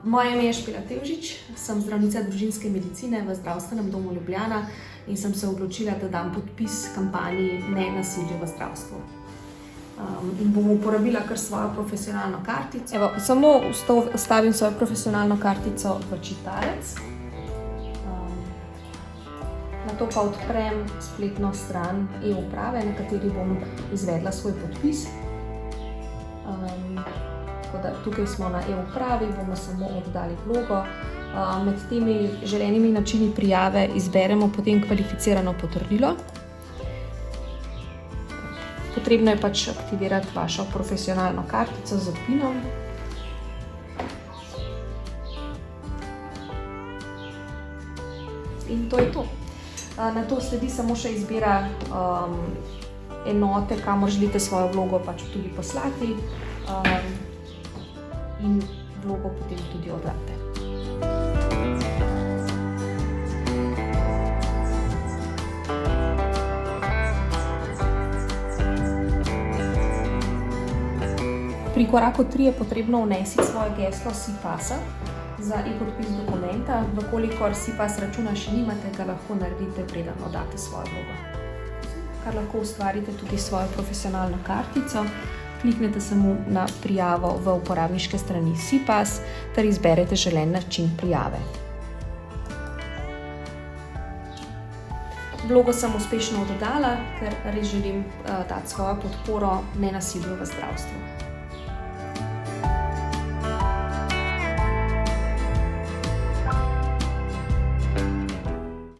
Moje ime je Špela Tevžič, sem zdravnica družinske medicine v Zdravstvenem domu Ljubljana in sem se odločila, da dam podpis kampanji Ne nasilju v zdravstvu. In bom uporabila kar svojo profesionalno kartico. Evo, samo vstavim svojo profesionalno kartico v čitalec. Nato pa odprem spletno stran e-uprave, na kateri bom izvedla svoj podpis. Tukaj smo na e-upravi, bomo samo oddali vlogo. Med temi želenimi načini prijave izberemo potem kvalificirano potrdilo. Potrebno je pač aktivirati vašo profesionalno kartico z PIN-om. In to je to. Nato sledi samo še izbira enote, kamor želite svojo vlogo pač tudi poslati. In vlogo potem tudi oddate. Pri koraku 3 je potrebno vnesiti svoje geslo SIPAS-a za e-podpis dokumenta. Vkolikor SIPAS računa še nimate, ga lahko naredite, preden oddate svojo vlogo. Kar lahko ustvarite tudi svojo profesionalno kartico. Kliknete samo na prijavo v uporabniške strani SIPAS ter izberete želen način prijave. Vlogo sem uspešno oddala, ker res želim dati svojo podporo nenasilju v zdravstvu.